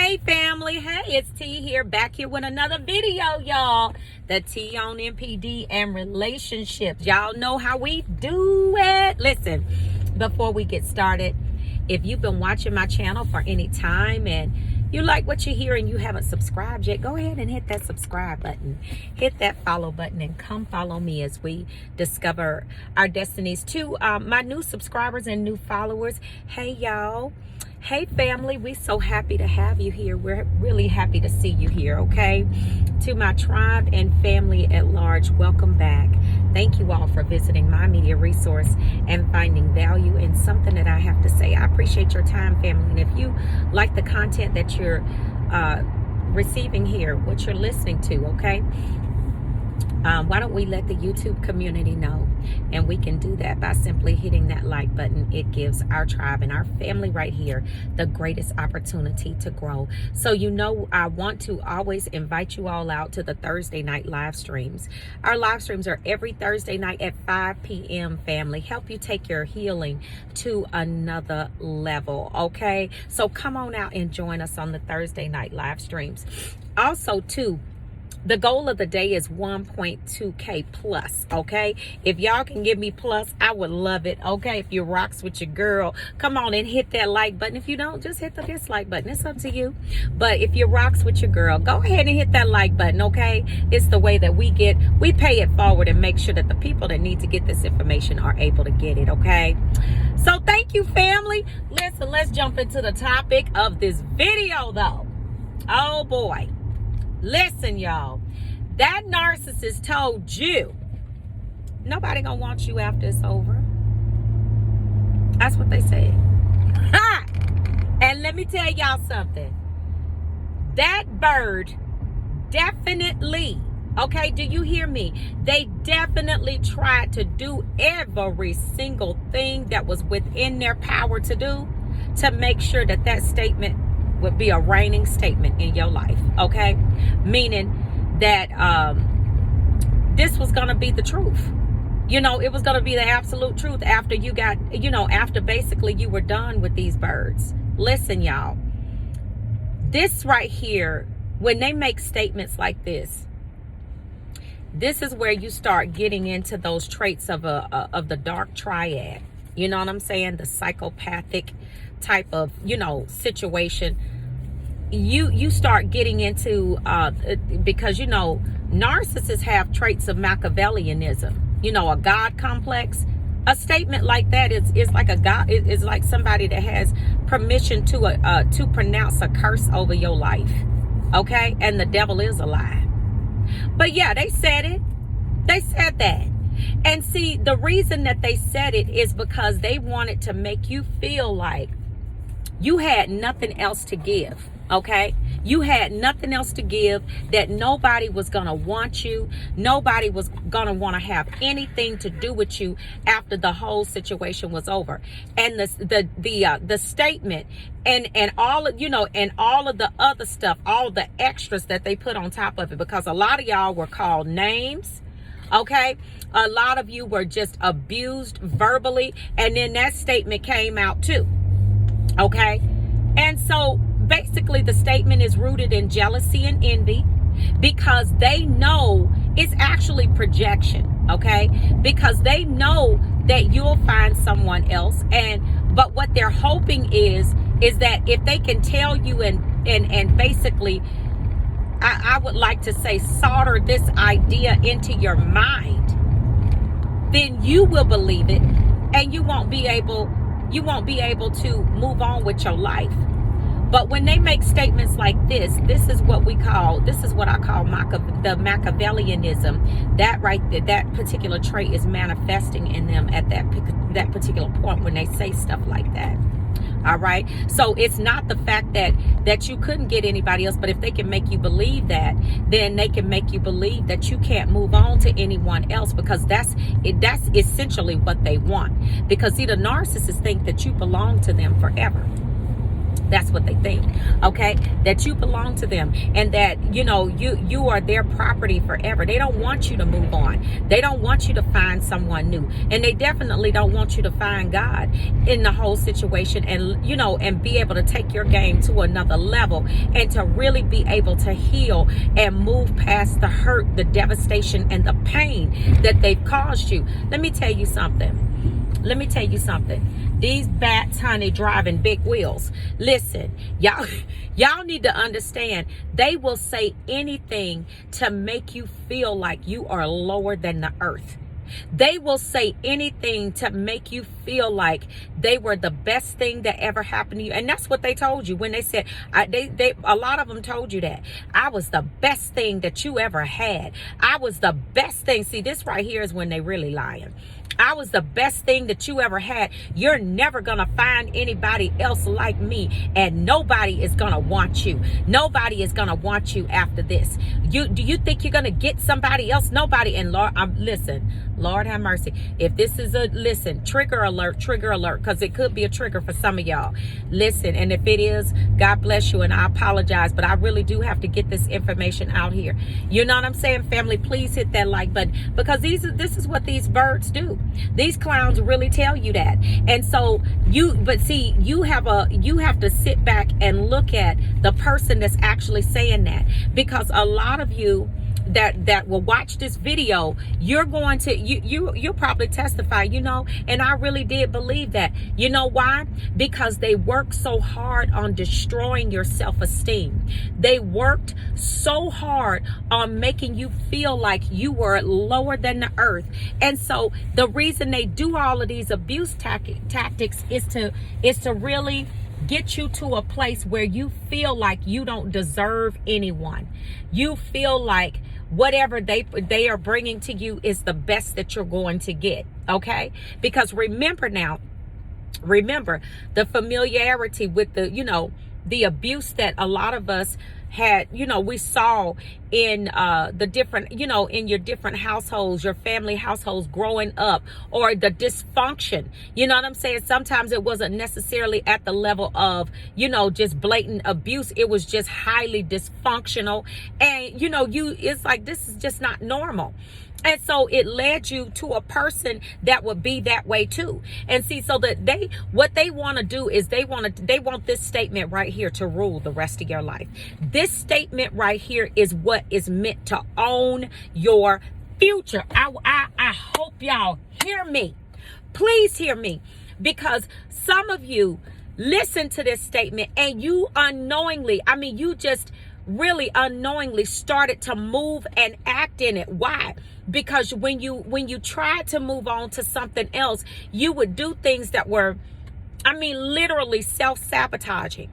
Hey family, hey, it's T here, back here with another video, y'all. The T on NPD and relationships. Y'all know how we do it. Listen, before we get started, if you've been watching my channel for any time and you like what you hear and you haven't subscribed yet, go ahead and hit that subscribe button. Hit that follow button and come follow me as we discover our destinies. To my new subscribers and new followers, hey y'all. Hey family, we're so happy to have you here. We're really happy to see you here, okay? To my tribe and family at large, welcome back. Thank you all for visiting my media resource and finding value in something that I have to say. I appreciate your time, family. And if you like the content that you're receiving here, what you're listening to, okay? Why don't we let the YouTube community know? And we can do that by simply hitting that like button. It gives our tribe and our family right here the greatest opportunity to grow. So you know, I want to always invite you all out to the Thursday night live streams. Our live streams are every Thursday night at 5 p.m. family. Help you take your healing to another level, okay? So come on out and join us on the Thursday night live streams. Also, too, the goal of the day is 1.2K plus, okay? If y'all can give me plus, I would love it, okay? If you rocks with your girl, come on and hit that like button. If you don't, just hit the dislike button. It's up to you. But if you rocks with your girl, go ahead and hit that like button, okay? It's the way that we pay it forward and make sure that the people that need to get this information are able to get it, okay? So thank you, family. Listen, let's jump into the topic of this video, though. Oh, boy. Listen, y'all, that narcissist told you nobody gonna want you after it's over. That's what they said. Ha! And let me tell y'all something. That bird definitely, okay, do you hear me? They definitely tried to do every single thing that was within their power to do to make sure that that statement would be a reigning statement in your life, okay? Meaning that this was gonna be the truth. You know, it was gonna be the absolute truth after you got, you know, after basically you were done with these birds. Listen, y'all, this right here, when they make statements like this is where you start getting into those traits of the dark triad. You know what I'm saying? The psychopathic type of, you know, situation. You start getting into because, you know, narcissists have traits of Machiavellianism, you know, a God complex. A statement like that is like a God, is like somebody that has permission to pronounce a curse over your life, okay? And the devil is a lie. But yeah, they said it. They said that. And see, the reason that they said it is because they wanted to make you feel like you had nothing else to give, okay? You had nothing else to give, that nobody was going to want you. Nobody was going to want to have anything to do with you after the whole situation was over. And the statement and all of, you know, and all of the other stuff, all the extras that they put on top of it, because a lot of y'all were called names. Okay, a lot of you were just abused verbally, and then that statement came out too. Okay, and so basically the statement is rooted in jealousy and envy, because they know it's actually projection. Okay, because they know that you'll find someone else, but what they're hoping is that if they can tell you and basically, I would like to say, solder this idea into your mind, then you will believe it, and you won't be able to move on with your life. But when they make statements like this is what I call the Machiavellianism. That right there, that particular trait is manifesting in them at that particular point when they say stuff like that. All right. So it's not the fact that you couldn't get anybody else, but if they can make you believe that, then they can make you believe that you can't move on to anyone else, because that's essentially what they want. Because see, the narcissists think that you belong to them forever. That's what they think, okay? That you belong to them and that, you are their property forever. They don't want you to move on. They don't want you to find someone new. And they definitely don't want you to find God in the whole situation and, and be able to take your game to another level and to really be able to heal and move past the hurt, the devastation, and the pain that they've caused you. Let me tell you something. These bats, honey, driving big wheels. Listen, y'all need to understand, they will say anything to make you feel like you are lower than the earth. They will say anything to make you feel like they were the best thing that ever happened to you. And that's what they told you when they said, a lot of them told you that. I was the best thing that you ever had. I was the best thing. See, this right here is when they really lying. I was the best thing that you ever had. You're never going to find anybody else like me. And nobody is going to want you. Nobody is going to want you after this. Do you think you're going to get somebody else? Nobody. And listen, Lord have mercy. If this is trigger alert, because it could be a trigger for some of y'all. Listen, and if it is, God bless you. And I apologize, but I really do have to get this information out here. You know what I'm saying, family? Please hit that like button, because this is what these birds do. These clowns really tell you that. And so you have to sit back and look at the person that's actually saying that, because a lot of you that will watch this video, you'll probably testify, and I really did believe that. You know why? Because they worked so hard on destroying your self-esteem. They worked so hard on making you feel like you were lower than the earth. And so the reason they do all of these abuse tactics is to really get you to a place where you feel like you don't deserve anyone. You feel like whatever they are bringing to you is the best that you're going to get, okay? Because remember the familiarity with the abuse that a lot of us had, we saw in the different, in your different households, your family households growing up, or the dysfunction. You know what I'm saying? Sometimes it wasn't necessarily at the level of, just blatant abuse. It was just highly dysfunctional. And, it's like, this is just not normal. And so it led you to a person that would be that way too. And see, so that what they want to do is they want this statement right here to rule the rest of your life. This statement right here is what is meant to own your future. I hope y'all hear me. Please hear me, because some of you listen to this statement and you unknowingly, you just really unknowingly started to move and act in it. Why? Because when you tried to move on to something else, you would do things that were, literally self-sabotaging.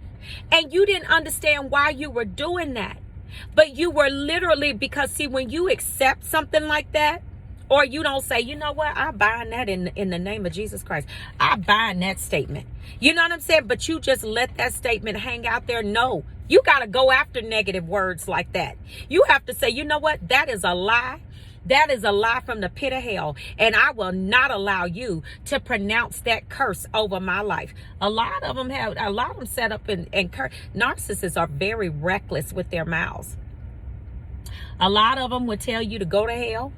And you didn't understand why you were doing that. But you were literally, because see, when you accept something like that, or you don't say, you know what, I bind that in the name of Jesus Christ. I bind that statement. You know what I'm saying? But you just let that statement hang out there. No, you got to go after negative words like that. You have to say, you know what, that is a lie. That is a lie from the pit of hell, and I will not allow you to pronounce that curse over my life. A lot of them set up and curse. Narcissists are very reckless with their mouths. A lot of them would tell you to go to hell.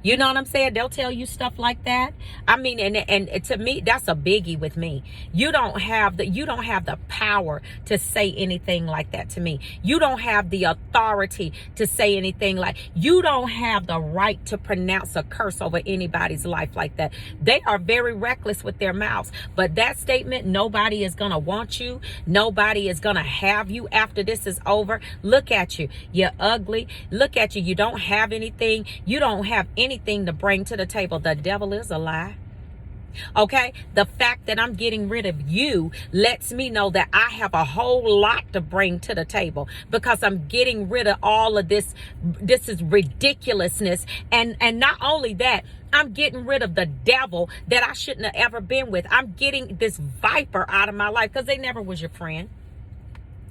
You know what I'm saying? They'll tell you stuff like that. And to me, that's a biggie with me. You don't have the power to say anything like that to me. You don't have the authority to say anything you don't have the right to pronounce a curse over anybody's life like that. They are very reckless with their mouths. But that statement, nobody is going to want you. Nobody is going to have you after this is over. Look at you. You're ugly. Look at you. You don't have anything. You don't have anything to bring to the table. The devil is a lie. Okay, the fact that I'm getting rid of you lets me know that I have a whole lot to bring to the table, because I'm getting rid of all of this. This is ridiculousness. And not only that, I'm getting rid of the devil that I shouldn't have ever been with. I'm getting this viper out of my life, because they never was your friend.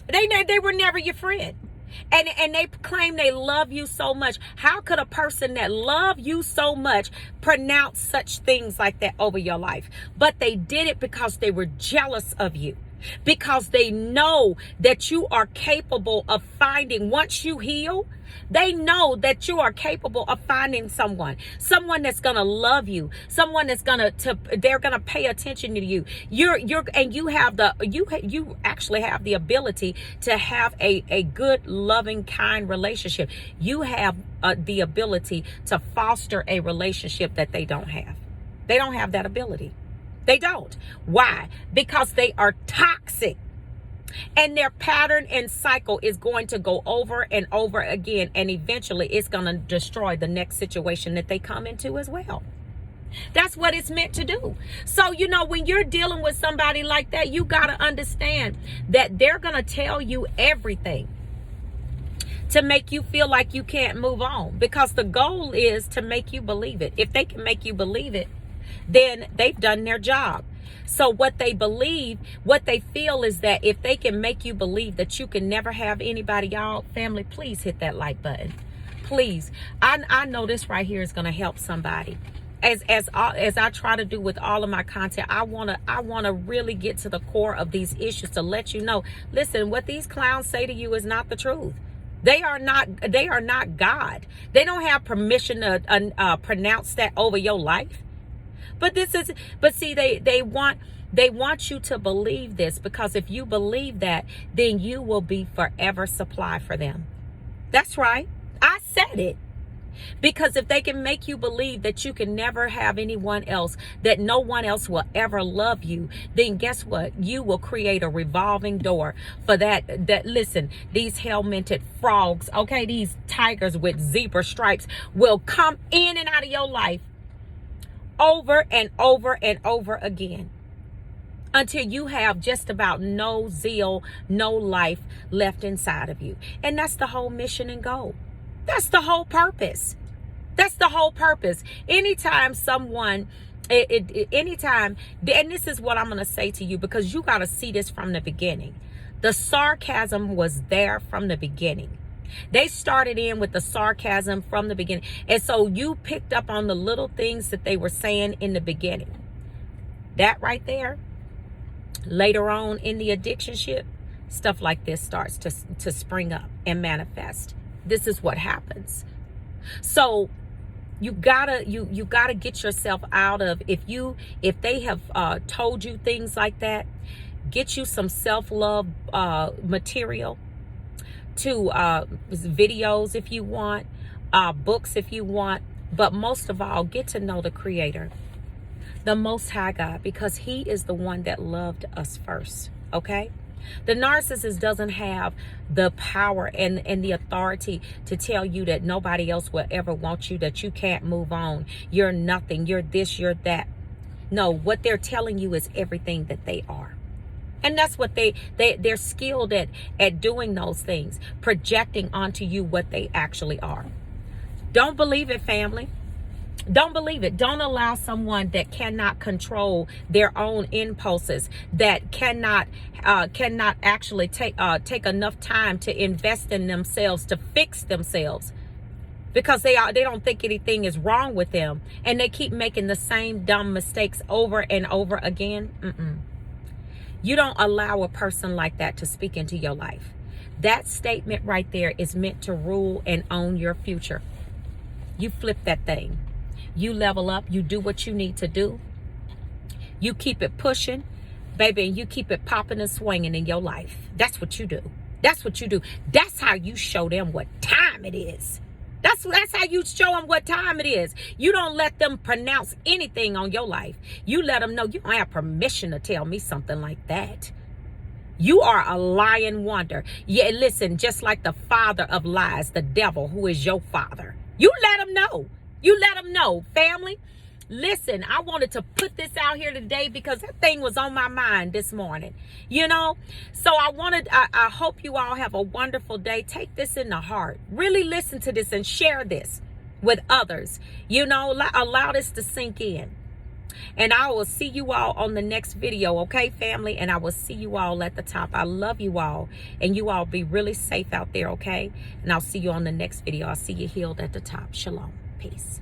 They were never your friend. And they claim they love you so much. How could a person that love you so much pronounce such things like that over your life? But they did it because they were jealous of you. because they know that you are capable of finding, once you heal, they know that you are capable of finding someone that's going to love you, someone that's they're going to pay attention to you. You actually have the ability to have a good, loving, kind relationship. You have the ability to foster a relationship that they don't have. They don't have that ability. They don't. Why? Because they are toxic. And their pattern and cycle is going to go over and over again. And eventually it's going to destroy the next situation that they come into as well. That's what it's meant to do. So, when you're dealing with somebody like that, you got to understand that they're going to tell you everything to make you feel like you can't move on. Because the goal is to make you believe it. If they can make you believe it, then they've done their job. So what they feel is that if they can make you believe that you can never have anybody, y'all, family, please hit that like button. Please. I know this right here is going to help somebody. As I try to do with all of my content, I want to really get to the core of these issues to let you know, listen, what these clowns say to you is not the truth. They are not God. They don't have permission to pronounce that over your life. But see, they want you to believe this, because if you believe that, then you will be forever supply for them. That's right. I said it. Because if they can make you believe that you can never have anyone else, that no one else will ever love you, then guess what? You will create a revolving door for that listen, these helmeted frogs, okay, these tigers with zebra stripes will come in and out of your life over and over and over again, until you have just about no zeal, no life left inside of you. And that's the whole mission and goal. That's the whole purpose. That's the whole purpose. Anytime someone, anytime, and this is what I'm going to say to you, because you got to see this from the beginning. The sarcasm was there from the beginning. They started in with the sarcasm from the beginning. And so you picked up on the little things that they were saying in the beginning. That right there, later on in the addictionship, stuff like this starts to spring up and manifest. This is what happens. So you gotta get yourself out of, if they have told you things like that, get you some self-love material, to videos if you want, books if you want, but most of all, get to know the Creator, the Most High God, because He is the one that loved us first. Okay? The narcissist doesn't have the power and the authority to tell you that nobody else will ever want you, that you can't move on, you're nothing, you're this, you're that. No, what they're telling you is everything that they are. And that's what they're skilled at doing those things, projecting onto you what they actually are. Don't believe it, family. Don't believe it. Don't allow someone that cannot control their own impulses, that cannot actually take enough time to invest in themselves, to fix themselves, because they don't think anything is wrong with them, and they keep making the same dumb mistakes over and over again. You don't allow a person like that to speak into your life. That statement right there is meant to rule and own your future. You flip that thing. You level up. You do what you need to do. You keep it pushing, baby, and you keep it popping and swinging in your life. That's what you do. That's what you do. That's how you show them what time it is. That's how you show them what time it is. You don't let them pronounce anything on your life. You let them know you don't have permission to tell me something like that. You are a lying wonder. Yeah, listen, just like the father of lies, the devil, who is your father. You let them know. You let them know, family. Listen, I wanted to put this out here today because that thing was on my mind this morning, So I hope you all have a wonderful day. Take this in the heart. Really listen to this and share this with others. Allow this to sink in. And I will see you all on the next video, okay, family? And I will see you all at the top. I love you all. And you all be really safe out there, okay? And I'll see you on the next video. I'll see you healed at the top. Shalom. Peace.